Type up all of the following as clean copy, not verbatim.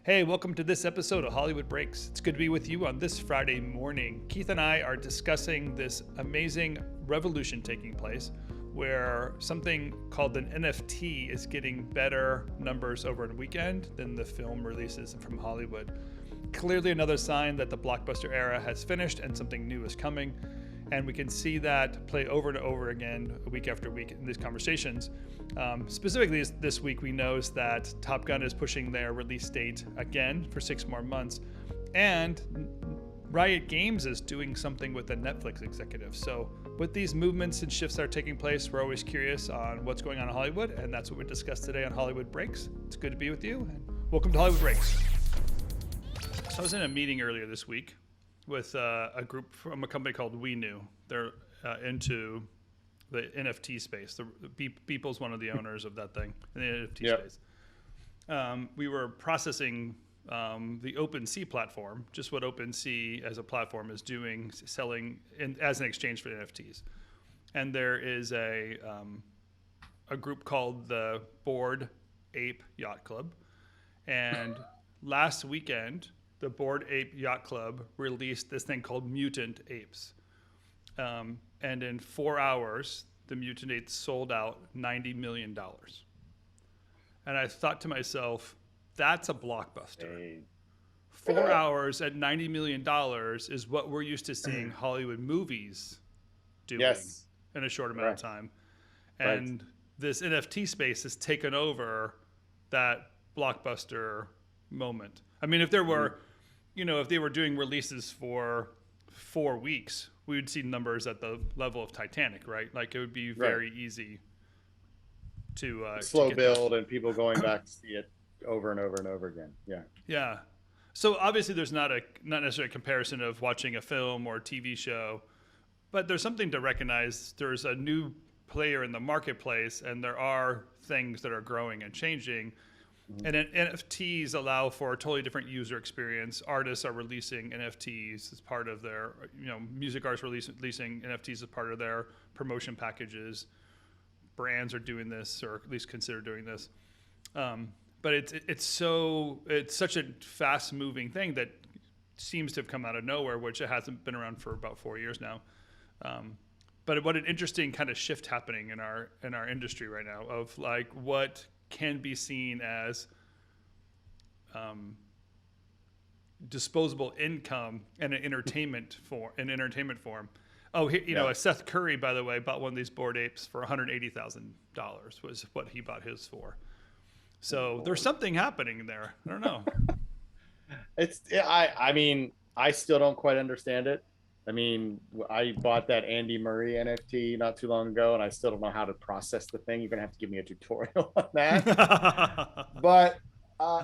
Hey, welcome to this episode of Hollywood Breaks. It's good to be with you on this Friday morning. Keith and I are discussing this amazing revolution taking place where something called an NFT is getting better numbers over a weekend than the film releases from Hollywood. Clearly another sign that the blockbuster era has finished and something new is coming. And we can see that play over and over again, week after week in these conversations. Specifically this week, we know that Top Gun is pushing their release date again for 6 more months. And Riot Games is doing something with the Netflix executive. So with these movements and shifts that are taking place, we're always curious on what's going on in Hollywood. And that's what we discussed today on Hollywood Breaks. It's good to be with you. And welcome to Hollywood Breaks. So I was in a meeting earlier this week with a group from a company called We Knew. They're into the NFT space. Beeple's one of the owners of that thing in the NFT space. We were processing the OpenSea platform, just what OpenSea as a platform is doing, selling as an exchange for NFTs. And there is a group called the Bored Ape Yacht Club. And last weekend, the Bored Ape Yacht Club released this thing called Mutant Apes. And in 4 hours, the Mutant Apes sold out $90 million. And I thought to myself, that's a blockbuster. Hey. 4 hours at $90 million is what we're used to seeing Hollywood movies doing in a short amount of time. And this NFT space has taken over that blockbuster moment. I mean, if there were, if they were doing releases for 4 weeks, we would see numbers at the level of Titanic, right? Like it would be very easy to slow build and people going back to see it over and over and over again. Yeah. So obviously there's not necessarily a comparison of watching a film or a TV show, but there's something to recognize. There's a new player in the marketplace and there are things that are growing and changing. And NFTs allow for a totally different user experience. Artists are releasing NFTs as part of their, music artists releasing NFTs as part of their promotion packages. Brands are doing this, or at least consider doing this. But it's such a fast-moving thing that seems to have come out of nowhere, which it hasn't been around for about 4 years now. But what an interesting kind of shift happening in our industry right now of like what can be seen as disposable income and an entertainment form. Oh, Seth Curry, by the way, bought one of these Bored Apes for $180,000 was what he bought his for. So there's something happening there. I don't know. I mean, I still don't quite understand it. I mean, I bought that Andy Murray NFT not too long ago, and I still don't know how to process the thing. You're going to have to give me a tutorial on that. But,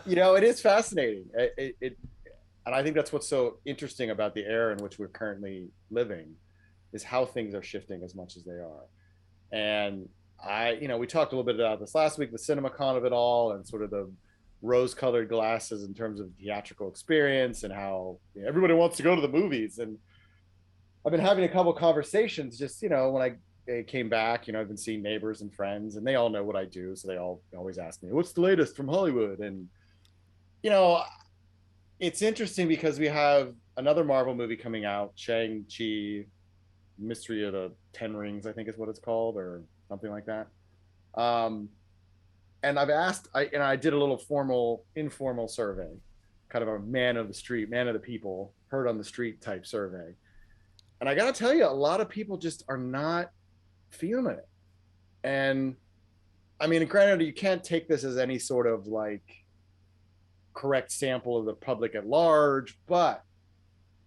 it is fascinating. And I think that's what's so interesting about the era in which we're currently living is how things are shifting as much as they are. And we talked a little bit about this last week, the CinemaCon of it all and sort of the rose-colored glasses in terms of theatrical experience and how everybody wants to go to the movies. And I've been having a couple of conversations just, when I came back, I've been seeing neighbors and friends and they all know what I do. So they all always ask me, what's the latest from Hollywood? And, it's interesting because we have another Marvel movie coming out, Shang-Chi, Mystery of the 10 Rings, I think is what it's called, or something like that. And I've asked, I did a little informal survey, kind of a man of the street, man of the people, heard on the street type survey. And I got to tell you, a lot of people just are not feeling it. And I mean, granted, you can't take this as any sort of like correct sample of the public at large, but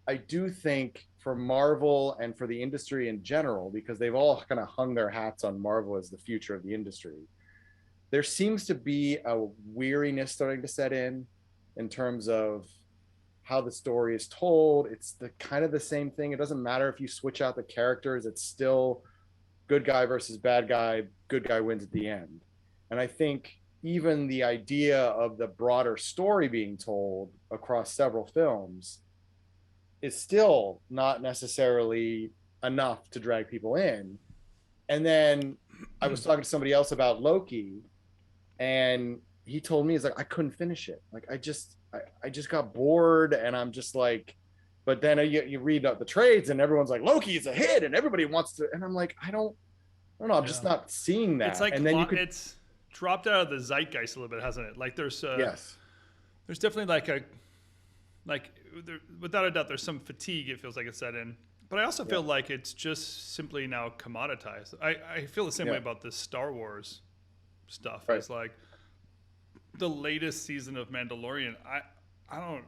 I do think for Marvel and for the industry in general, because they've all kind of hung their hats on Marvel as the future of the industry, there seems to be a weariness starting to set in terms of how the story is told. It's the kind of the same thing. It doesn't matter if you switch out the characters, it's still good guy versus bad guy, good guy wins at the end. And I think even the idea of the broader story being told across several films is still not necessarily enough to drag people in. And then I was talking to somebody else about Loki, and he told me, he's like, I couldn't finish it. Like I just got bored, and I'm just like, but then you read up the trades and everyone's like, Loki is a hit and everybody wants to, and I'm like, I don't know, I'm just Yeah. not seeing It's that. like And then you could, it's dropped out of the zeitgeist a little bit, hasn't it? Like yes, there's definitely like without a doubt there's some fatigue, it feels like it's set in. But I also feel like it's just simply now commoditized. I feel the same way about this Star Wars stuff. right. It's like the latest season of Mandalorian. I don't.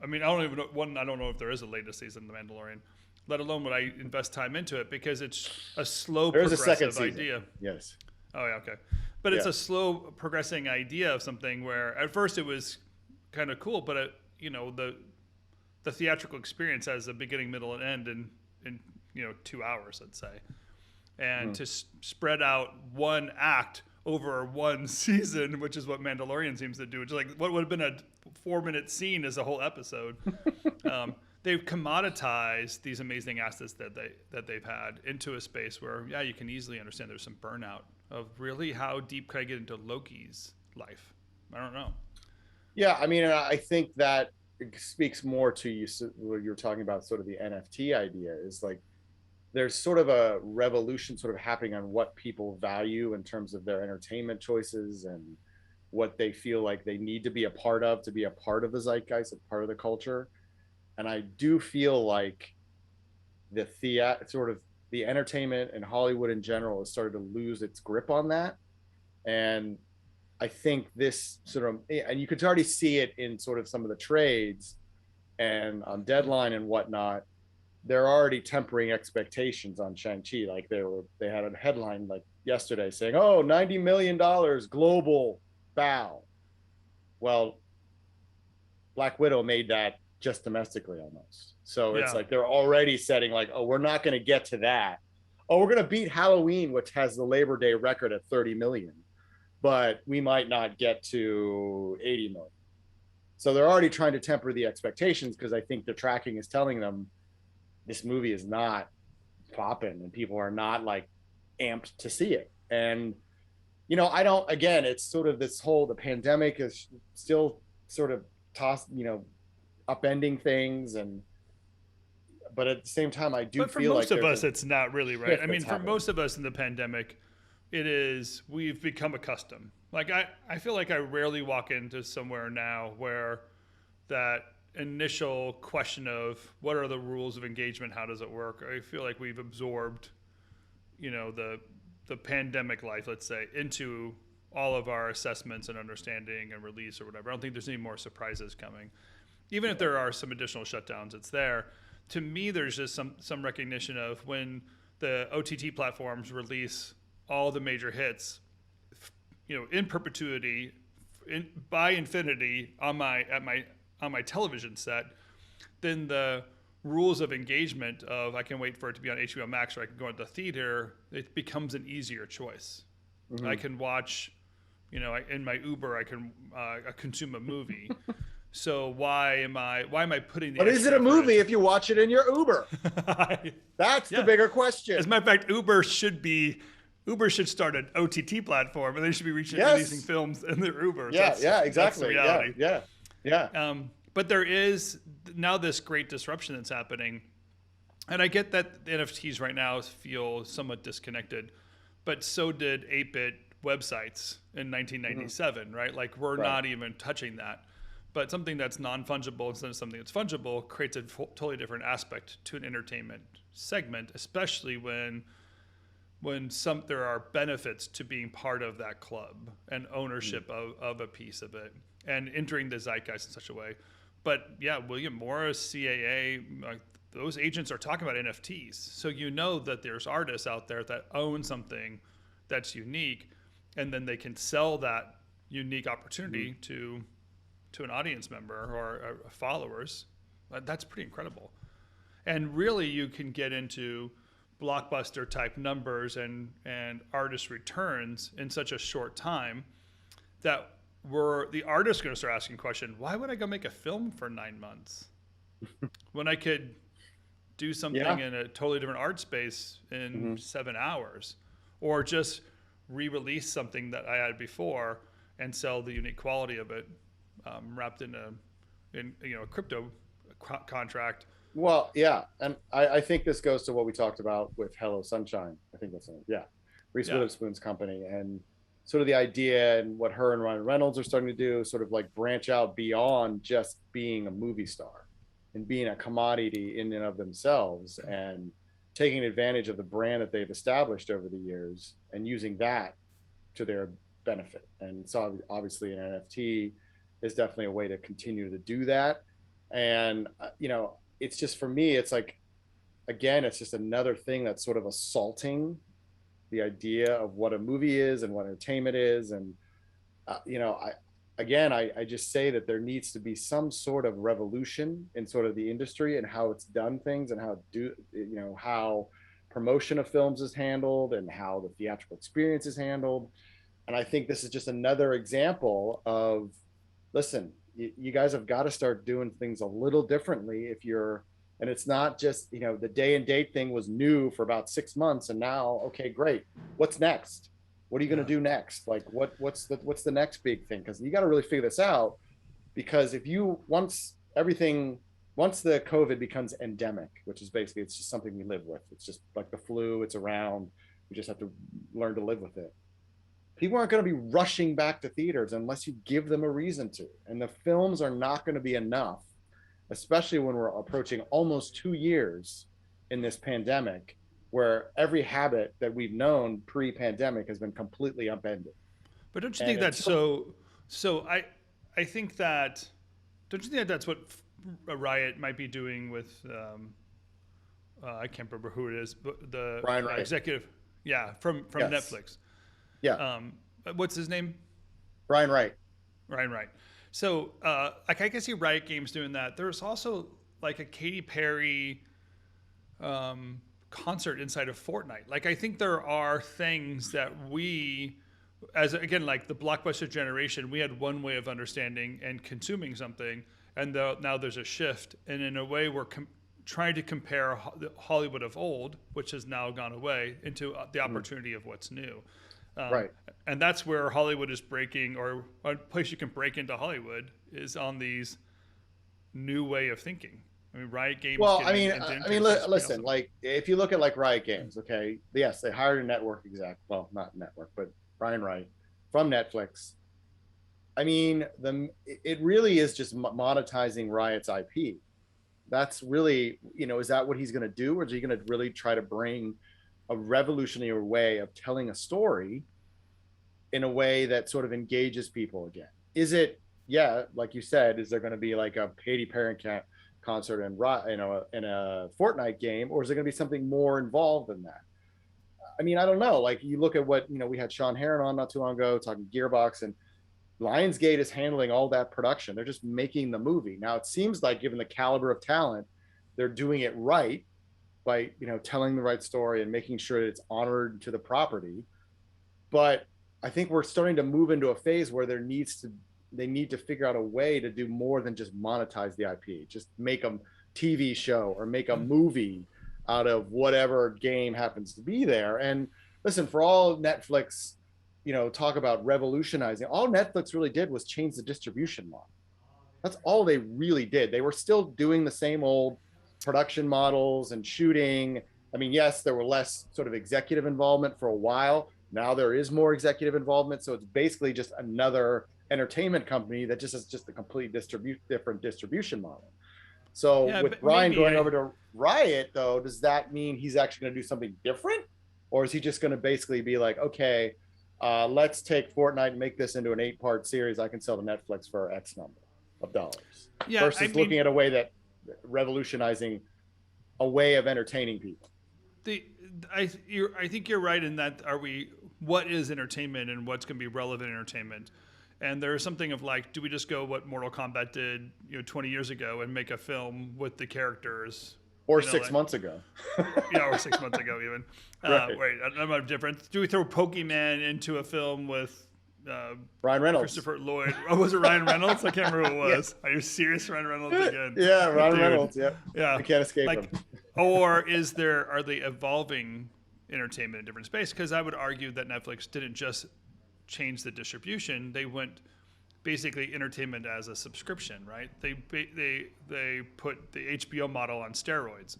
I mean, I don't even know. One, I don't know if there is a latest season of The Mandalorian, let alone would I invest time into it, because it's a slow There's a progressive second season. idea. Yes. Oh yeah, okay. But it's a slow progressing idea of something where at first it was kind of cool, but the theatrical experience has a beginning, middle, and end in 2 hours, let's say, and to spread out one act over one season, which is what Mandalorian seems to do. Which is like what would have been a 4-minute scene is a whole episode. They've commoditized these amazing assets that they've had into a space where you can easily understand there's some burnout of really how deep can I get into Loki's life. I don't know. Yeah, I mean, I think that speaks more to you what you're talking about, sort of the NFT idea is like there's sort of a revolution sort of happening on what people value in terms of their entertainment choices and what they feel like they need to be a part of the zeitgeist, a part of the culture. And I do feel like the entertainment and Hollywood in general has started to lose its grip on that. And I think this sort of, and you could already see it in sort of some of the trades and on Deadline and whatnot. They're already tempering expectations on Shang-Chi. Like they had a headline like yesterday saying, "Oh, $90 million global bow." Well, Black Widow made that just domestically almost. So it's like they're already setting like, "Oh, we're not going to get to that. Oh, we're going to beat Halloween, which has the Labor Day record at 30 million, but we might not get to 80 million." So they're already trying to temper the expectations because I think the tracking is telling them this movie is not popping and people are not like amped to see it. And again, it's sort of the pandemic is still sort of upending things, but at the same time I do but for feel most like of us it's not really right. I mean, for happening. most of us in the pandemic, we've become accustomed. Like I feel like I rarely walk into somewhere now where that initial question of what are the rules of engagement, how does it work, I feel like we've absorbed the pandemic life, let's say, into all of our assessments and understanding and release or whatever. I don't think there's any more surprises coming, even if there are some additional shutdowns. It's there. To me, there's just some recognition of when the OTT platforms release all the major hits, in perpetuity, by infinity on my television set, then the rules of engagement of I can wait for it to be on HBO Max or I can go into the theater, it becomes an easier choice. Mm-hmm. I can watch, in my Uber, I can consume a movie. So why am I putting the? But is it a movie if you watch it in your Uber? That's the bigger question. As a matter of fact, Uber should start an OTT platform, and they should be releasing films in their Uber. Yeah, so exactly. That's the reality. Yeah. But there is now this great disruption that's happening, and I get that the NFTs right now feel somewhat disconnected, but so did 8-bit websites in 1997, right? Like we're not even touching that. But something that's non-fungible instead of something that's fungible creates a totally different aspect to an entertainment segment, especially when there are benefits to being part of that club and ownership of a piece of it and entering the zeitgeist in such a way. But yeah, William Morris, CAA, those agents are talking about NFTs. So that there's artists out there that own something that's unique, and then they can sell that unique opportunity to an audience member or followers. That's pretty incredible. And really you can get into blockbuster type numbers and artist returns in such a short time that the artists going to start asking the question, why would I go make a film for 9 months when I could do something in a totally different art space in 7 hours, or just re-release something that I had before and sell the unique quality of it, wrapped in a crypto contract. Well, yeah, and I think this goes to what we talked about with Hello Sunshine. I think that's it. Yeah, Reese Witherspoon's company, and sort of the idea and what her and Ryan Reynolds are starting to do, sort of like branch out beyond just being a movie star and being a commodity in and of themselves, and taking advantage of the brand that they've established over the years and using that to their benefit. And so obviously an NFT is definitely a way to continue to do that. And it's just, for me, it's like, again, it's just another thing that's sort of assaulting the idea of what a movie is and what entertainment is. And I just say that there needs to be some sort of revolution in sort of the industry and how it's done things, and how promotion of films is handled and how the theatrical experience is handled. And I think this is just another example of, listen, you guys have got to start doing things a little differently and it's not just, the day and date thing was new for about 6 months, and now, okay, great. What's next? What are you going to do next? Like, what's the next big thing? Because you got to really figure this out. Because once the COVID becomes endemic, which is basically, it's just something we live with. It's just like the flu. It's around. We just have to learn to live with it. People aren't going to be rushing back to theaters unless you give them a reason to. And the films are not going to be enough, especially when we're approaching almost 2 years in this pandemic, where every habit that we've known pre-pandemic has been completely upended. But don't you think that's so? I think that, don't you think that's what Riot might be doing with? I can't remember who it is, but the Brian Wright. Executive, from Yes. Netflix. Yeah. What's his name? Brian Wright. Ryan Wright. So, I can see Riot Games doing that. There's also like a Katy Perry concert inside of Fortnite. Like, I think there are things that we, as again, like the blockbuster generation, we had one way of understanding and consuming something, and now there's a shift. And in a way, we're trying to compare the Hollywood of old, which has now gone away, into the opportunity of what's new. Right. And that's where Hollywood is breaking, or a place you can break into Hollywood is on these new way of thinking. I mean, Riot Games. Well, listen, awesome. like, if you look at like Riot Games, okay, yes, they hired a network exec, well, not network, but Brian Wright from Netflix. I mean, it really is just monetizing Riot's IP. That's really, is that what he's going to do? Or is he going to really try to bring a revolutionary way of telling a story in a way that sort of engages people again? Is it, like you said, is there going to be like a Katy Perry concert and in a Fortnite game, or is there going to be something more involved than that? I mean, I don't know. Like, you look at what, we had Sean Heron on not too long ago talking Gearbox, and Lionsgate is handling all that production. They're just making the movie. Now, it seems like, given the caliber of talent, they're doing it right by, telling the right story and making sure that it's honored to the property. But I think we're starting to move into a phase where they need to figure out a way to do more than just monetize the IP. Just make a TV show or make a movie out of whatever game happens to be there. And listen, for all Netflix, talk about revolutionizing, all Netflix really did was change the distribution model. That's all they really did. They were still doing the same old production models and shooting. I mean, yes, there were less sort of executive involvement for a while. Now there is more executive involvement. So it's basically just another entertainment company that just has just a complete different distribution model. So with Brian going over to Riot, though, does that mean he's actually going to do something different? Or is he just going to basically be like, okay, let's take Fortnite and make this into an 8-part series I can sell to Netflix for X number of dollars? Versus looking at a way that revolutionizing a way of entertaining people. I think you're right in that. What is entertainment and what's going to be relevant entertainment? And there's something of like, do we just go what Mortal Kombat did 20 years ago and make a film with the characters? Or 6 months ago. Or 6 months ago even. Right. Wait, I'm not different. Do we throw Pokemon into a film with Ryan Reynolds? Christopher Lloyd? Oh, was it Ryan Reynolds? I can't remember who it was. Are you serious? Ryan Reynolds again? Yeah, Ryan Reynolds. Yeah. You can't escape him. Or are they evolving entertainment in a different space? Because I would argue that Netflix didn't just change the distribution, they went basically entertainment as a subscription, right? They put the HBO model on steroids,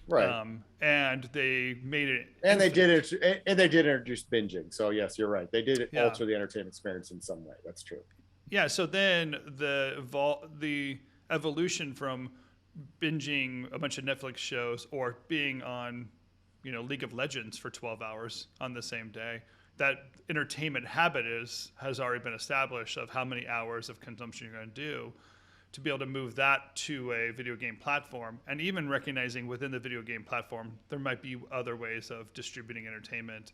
Right. and they made it. And infinite. they did introduce binging. So yes, you're right. They did Yeah. alter the entertainment experience in some way. That's true. Yeah. So then the evolution from binging a bunch of Netflix shows or being on, League of Legends for 12 hours on the same day, that entertainment habit has already been established of how many hours of consumption you're going to do, to be able to move that to a video game platform, and even recognizing within the video game platform there might be other ways of distributing entertainment,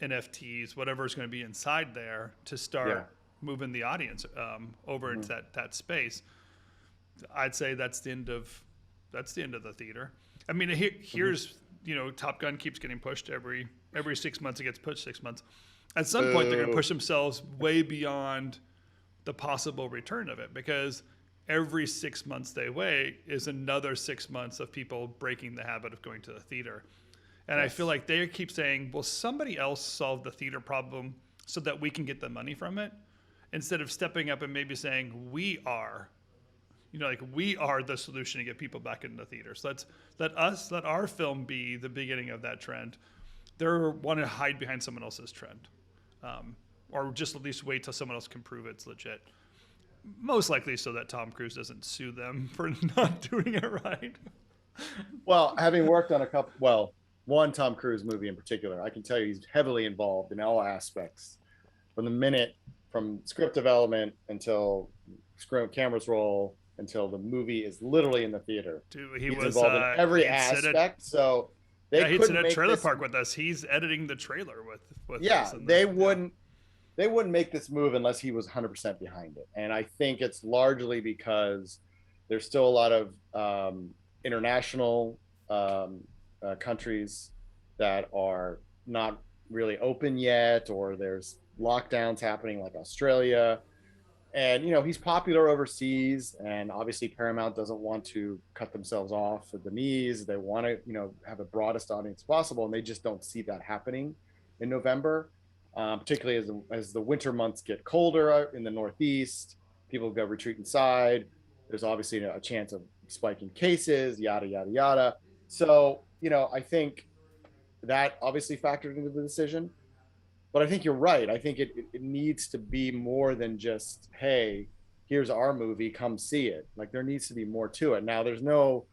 NFTs, whatever is going to be inside there, to start moving the audience over into that space. I'd say that's the end of the theater. I mean, here's Top Gun keeps getting pushed every 6 months. It gets pushed 6 months. At some point, they're going to push themselves way beyond the possible return of it, because every 6 months they wait is another 6 months of people breaking the habit of going to the theater. And I feel like they keep saying, "Will somebody else solve the theater problem so that we can get the money from it?" Instead of stepping up and maybe saying, "We are." We are the solution to get people back into the theaters. Let our film be the beginning of that trend. They want to hide behind someone else's trend, or just at least wait till someone else can prove it's legit. Most likely so that Tom Cruise doesn't sue them for not doing it right. Well, having worked on one Tom Cruise movie in particular, I can tell you he's heavily involved in all aspects, from script development until cameras roll, until the movie is literally in the theater. Dude, he's involved in every aspect. So he's in a trailer park with us. He's editing the trailer with us. They wouldn't make this move unless he was 100% behind it. And I think it's largely because there's still a lot of international countries that are not really open yet, or there's lockdowns happening like Australia. And, he's popular overseas, and obviously Paramount doesn't want to cut themselves off at the knees. They want to, have the broadest audience possible, and they just don't see that happening in November, particularly as the winter months get colder in the Northeast. People go retreat inside. There's obviously a chance of spiking cases, yada, yada, yada. So, I think that obviously factored into the decision. But I think you're right. I think it needs to be more than just, hey, here's our movie, come see it. Like, there needs to be more to it. Now, there's no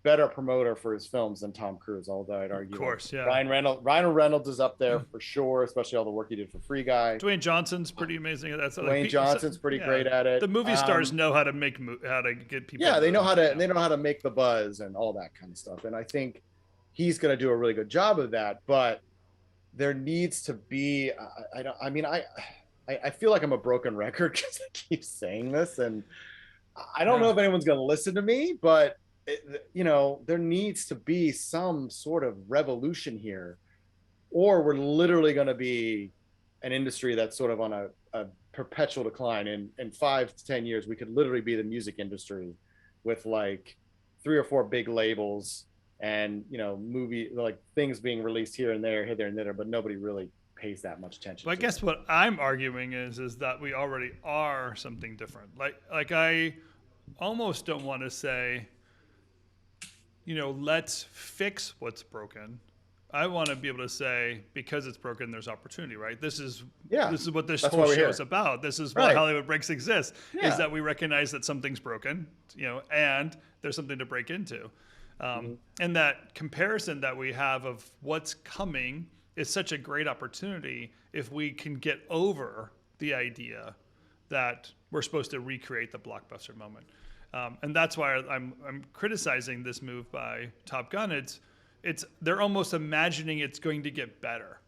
better promoter for his films than Tom Cruise, although I'd argue. Of course, yeah. Ryan Reynolds is up there for sure, especially all the work he did for Free Guy. Dwayne Johnson's pretty amazing at that. Dwayne Johnson's pretty great at it. The movie stars know how to get people. Yeah, they know how to make the buzz and all that kind of stuff. And I think he's going to do a really good job of that. But there needs to be. I feel like I'm a broken record because I keep saying this, and I don't know if anyone's going to listen to me, but there needs to be some sort of revolution here, or we're literally going to be an industry that's sort of on a perpetual decline. In 5 to 10 years, we could literally be the music industry with like 3 or 4 big labels and, movie, like things being released here and there, but nobody really pays that much attention. Well, I guess what I'm arguing is that we already are something different. Like I almost don't want to say, let's fix what's broken. I want to be able to say, because it's broken, there's opportunity, right? This is what this whole show is about. This is why Hollywood Breaks exists, is that we recognize that something's broken, and there's something to break into. And that comparison that we have of what's coming is such a great opportunity if we can get over the idea that we're supposed to recreate the blockbuster moment. And that's why I'm criticizing this move by Top Gun. They're almost imagining it's going to get better.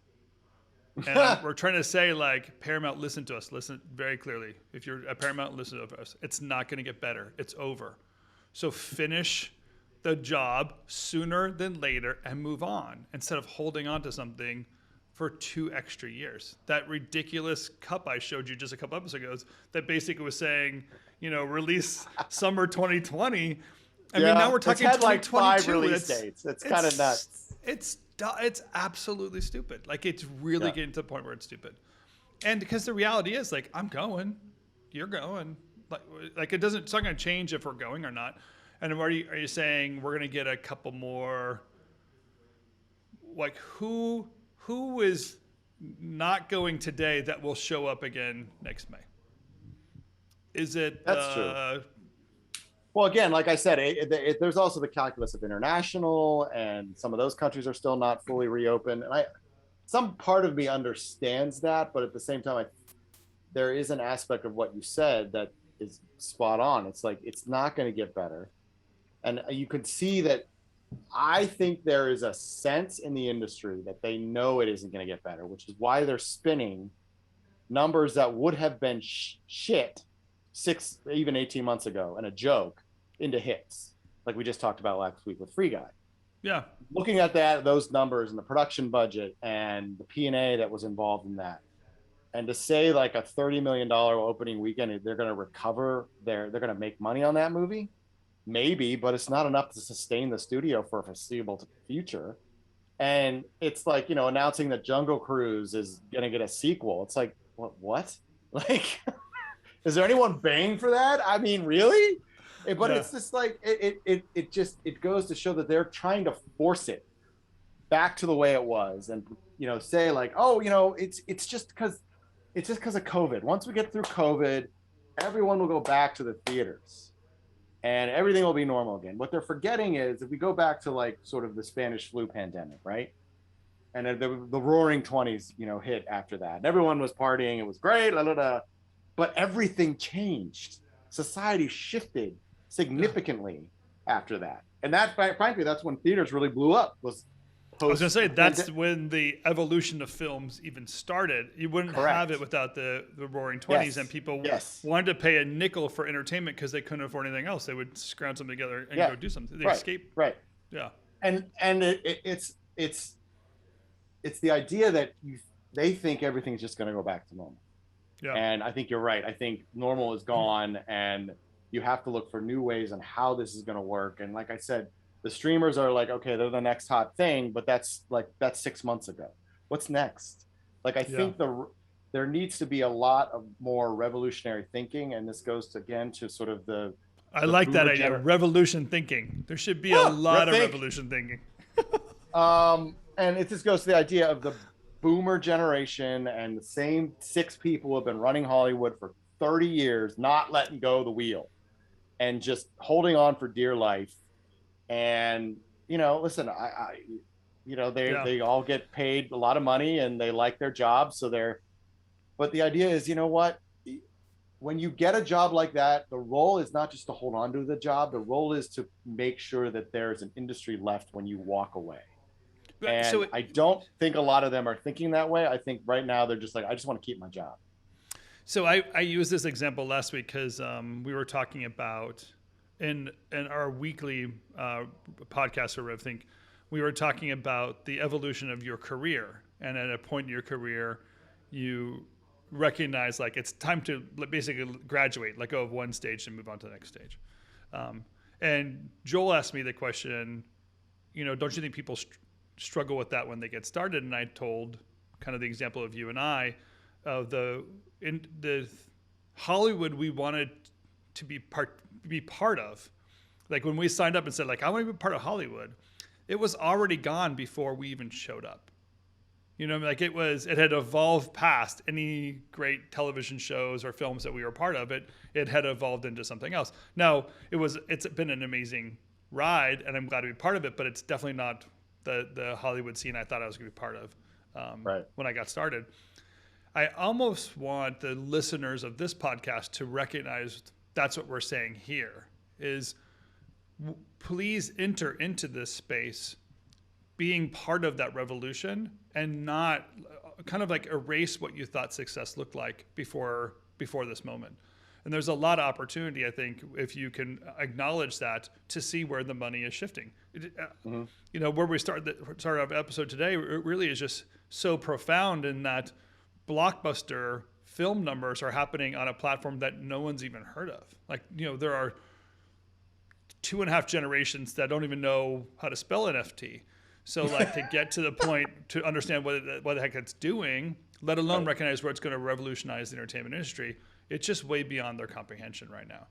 And we're trying to say, like, Paramount, listen to us. Listen very clearly. If you're at Paramount, listen to us. It's not going to get better. It's over. So finish the job sooner than later and move on, instead of holding on to something for 2 extra years. That ridiculous cup I showed you just a couple episodes ago that basically was saying, release summer 2020. I mean, now we're talking 2022. Like 5 release dates. It's kind of nuts. It's absolutely stupid. Like, it's really getting to the point where it's stupid. And because the reality is, like, I'm going, you're going, like it's not going to change if we're going or not. And are you saying we're going to get a couple more? Like, who is not going today that will show up again next May? Is it? That's true. Well, again, like I said, there's also the calculus of international, and some of those countries are still not fully reopened. And some part of me understands that, but at the same time, there is an aspect of what you said that is spot on. It's like, it's not going to get better. And you could see that. I think there is a sense in the industry that they know it isn't going to get better, which is why they're spinning numbers that would have been shit 6, even 18 months ago and a joke into hits, like we just talked about last week with Free Guy. Yeah. Looking at those numbers and the production budget and the P&A that was involved in that, and to say like a $30 million opening weekend, they're going to recover, they're going to make money on that movie. Maybe, but it's not enough to sustain the studio for a foreseeable future. And it's like, announcing that Jungle Cruise is going to get a sequel. It's like, what? Like, is there anyone paying for that? I mean, really? But yeah. It's just like, it goes to show that they're trying to force it back to the way it was. And, say like, oh, it's just because of COVID. Once we get through COVID, everyone will go back to the theaters. And everything will be normal again. What they're forgetting is, if we go back to like sort of the Spanish flu pandemic, right? And the roaring 20s, hit after that. And everyone was partying. It was great. But everything changed. Society shifted significantly after that. And that, frankly, that's when theaters really blew up. I was going to say, that's when the evolution of films even started. You wouldn't have it without the roaring 20s, yes. And people wanted to pay a nickel for entertainment because they couldn't afford anything else. They would scrounge something together and go do something. They escape. Right. Yeah. And it's the idea that they think everything's just going to go back to normal. Yeah. And I think you're right. I think normal is gone, and you have to look for new ways on how this is going to work. And like I said, the streamers are like, okay, they're the next hot thing, but that's 6 months ago. What's next? Like, I think there needs to be a lot of more revolutionary thinking, and this goes again to sort of I like that idea, revolution thinking. There should be a lot of revolution thinking. And it just goes to the idea of the boomer generation and the same 6 people who have been running Hollywood for 30 years, not letting go of the wheel and just holding on for dear life. And listen, they all get paid a lot of money and they like their job, but the idea is, when you get a job like that, the role is not just to hold on to the job. The role is to make sure that there's an industry left when you walk away. And I don't think a lot of them are thinking that way. I think right now they're just like, I just want to keep my job. So I used this example last week because we were talking about in our weekly podcast, or I think we were talking about the evolution of your career. And at a point in your career, you recognize like it's time to basically graduate, let go of one stage and move on to the next stage. And Joel asked me the question, don't you think people struggle with that when they get started? And I told kind of the example of you and I, of the Hollywood we wanted to be part of. Like when we signed up and said like, I want to be part of Hollywood, it was already gone before we even showed up. Like it had evolved past any great television shows or films that we were part of. It had evolved into something else. Now it's been an amazing ride, and I'm glad to be part of it, but it's definitely not the Hollywood scene I thought I was going to be part of when I got started. I almost want the listeners of this podcast to recognize that's what we're saying here is please enter into this space being part of that revolution and not kind of like erase what you thought success looked like before this moment. And there's a lot of opportunity, I think, if you can acknowledge that, to see where the money is shifting. Where we started our episode today, it really is just so profound in that blockbuster film numbers are happening on a platform that no one's even heard of. Like, there are 2.5 generations that don't even know how to spell NFT. So like to get to the point to understand what the heck it's doing, let alone recognize where it's going to revolutionize the entertainment industry. It's just way beyond their comprehension right now.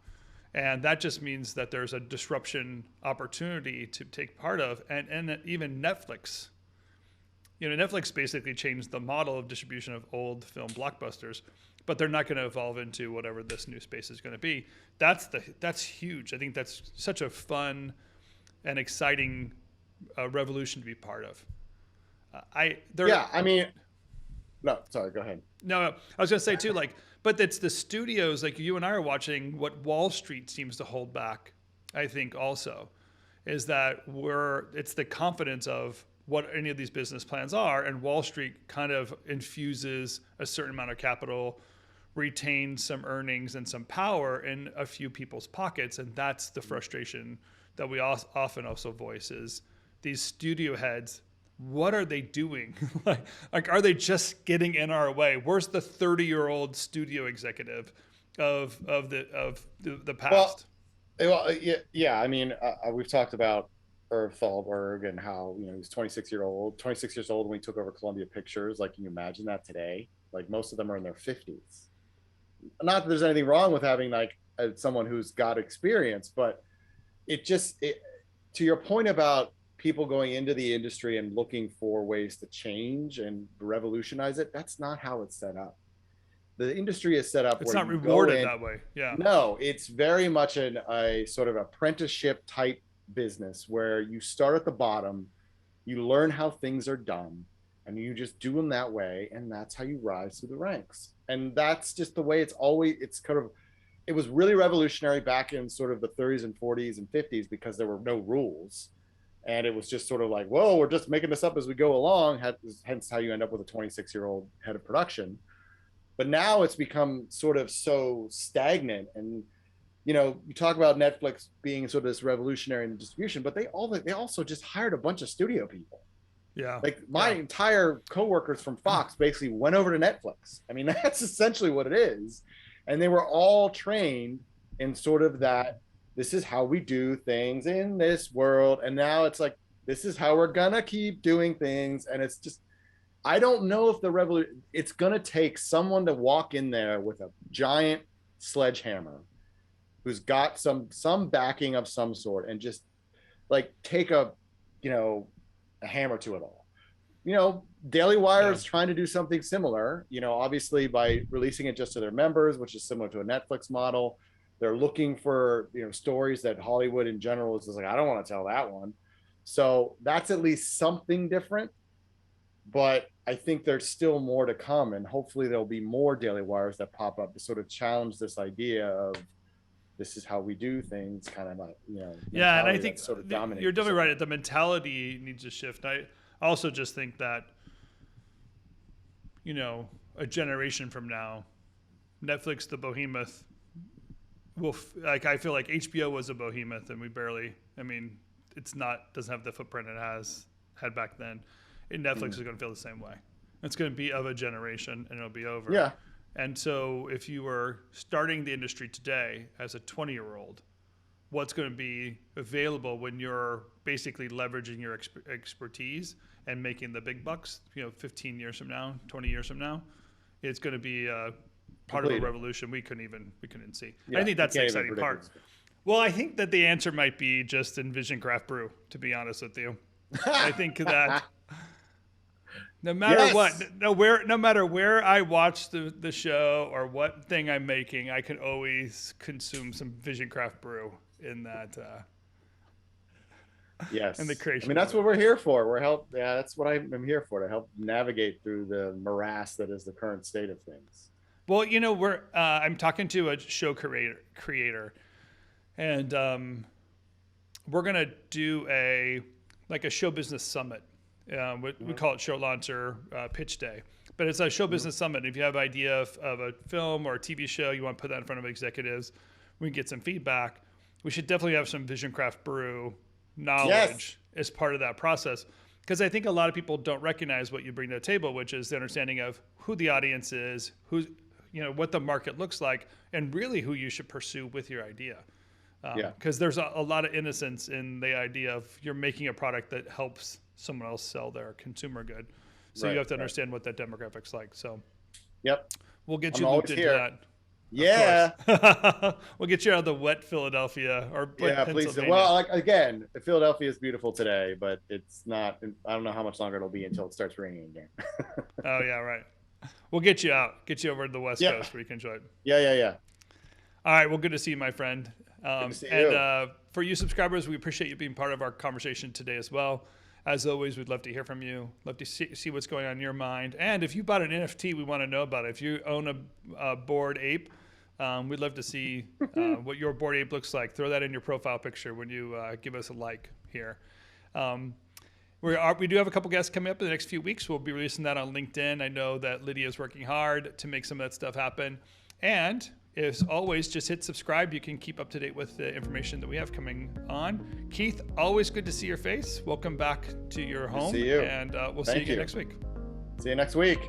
And that just means that there's a disruption opportunity to take part of. And even Netflix, Netflix basically changed the model of distribution of old film blockbusters, but they're not going to evolve into whatever this new space is going to be. That's huge. I think that's such a fun and exciting revolution to be part of. No, sorry, go ahead. No, I was going to say too, but it's the studios, like you and I are watching, what Wall Street seems to hold back, I think also, is that it's the confidence of what any of these business plans are, and Wall Street kind of infuses a certain amount of capital, retains some earnings and some power in a few people's pockets, and that's the frustration that we often also voice is these studio heads. What are they doing? like, are they just getting in our way? Where's the 30-year-old studio executive of the past? Yeah. I mean, we've talked about Irv Thalberg and how he was 26 years old when he took over Columbia Pictures. Like, can you imagine that today? Like, most of them are in their 50s. Not that there's anything wrong with having someone who's got experience, but to your point about people going into the industry and looking for ways to change and revolutionize it, that's not how it's set up. The industry is set up it's where not rewarded that way. Yeah. No, it's very much a sort of apprenticeship type business where you start at the bottom, you learn how things are done, and you just do them that way, and that's how you rise through the ranks. And that's just the way it was really revolutionary back in sort of the 30s and 40s and 50s because there were no rules. And it was just sort of like, whoa, we're just making this up as we go along. Hence how you end up with a 26-year-old head of production. But now it's become sort of so stagnant. And, you talk about Netflix being sort of this revolutionary in distribution, but they also just hired a bunch of studio people. Yeah. Like my entire coworkers from Fox basically went over to Netflix. I mean, that's essentially what it is. And they were all trained in sort of that, this is how we do things in this world. And now it's like, this is how we're gonna keep doing things. And it's just, I don't know if it's gonna take someone to walk in there with a giant sledgehammer who's got some backing of some sort and just take a hammer to it all. Daily Wire is trying to do something similar, obviously by releasing it just to their members, which is similar to a Netflix model. They're looking for, stories that Hollywood in general is just like, I don't want to tell that one. So that's at least something different. But I think there's still more to come. And hopefully there'll be more Daily Wires that pop up to sort of challenge this idea of this is how we do things, kind of like, Yeah, and I think sort of you're definitely right. The mentality needs to shift. I also just think that, a generation from now, Netflix, the behemoth, I feel like HBO was a behemoth and doesn't have the footprint it had back then. And Netflix is going to feel the same way. It's going to be of a generation and it'll be over. Yeah. And so if you were starting the industry today as a 20-year-old, what's going to be available when you're basically leveraging your expertise and making the big bucks, 15 years from now, 20 years from now, it's going to be part of a revolution we couldn't see. Yeah, I think that's the exciting part. Well, I think that the answer might be just envision craft brew, to be honest with you. I think that no matter what, no matter where I watch the show or what thing I'm making, I can always consume some Vision Craft Brew in that. Yes. In the creation. I mean, that's what we're here for. That's what I'm here for, to help navigate through the morass that is the current state of things. Well, I'm talking to a show creator, and we're gonna do a show business summit. We call it Show Launcher Pitch Day, but it's a show business summit. If you have an idea of a film or a TV show, you want to put that in front of executives, we can get some feedback. We should definitely have some Vision Craft Brew knowledge as part of that process, because I think a lot of people don't recognize what you bring to the table, which is the understanding of who the audience is, what the market looks like, and really who you should pursue with your idea. Because there's a lot of innocence in the idea of you're making a product that helps someone else sell their consumer good. So you have to understand what that demographic's like. So yep, we'll get I'm you looped always into here. that. Yeah. We'll get you out of the wet Philadelphia or wet Yeah, please do. Pennsylvania. Well, like again, Philadelphia is beautiful today, but it's not. I don't know how much longer it'll be until it starts raining again. Oh yeah, right. We'll get you out, get you over to the West Yeah. Coast where you can enjoy it. Yeah. All right, well, good to see you, my friend. Good to see and you. For you subscribers, we appreciate you being part of our conversation today as well. As always, we'd love to hear from you. Love to see what's going on in your mind. And if you bought an NFT, we want to know about it. If you own a Bored Ape, we'd love to see what your Bored Ape looks like. Throw that in your profile picture when you give us a like here. We do have a couple guests coming up in the next few weeks. We'll be releasing that on LinkedIn. I know that Lydia is working hard to make some of that stuff happen. And as always, just hit subscribe. You can keep up to date with the information that we have coming on. Keith, always good to see your face. Welcome back to your home. See you. And we'll see you again next week. See you next week.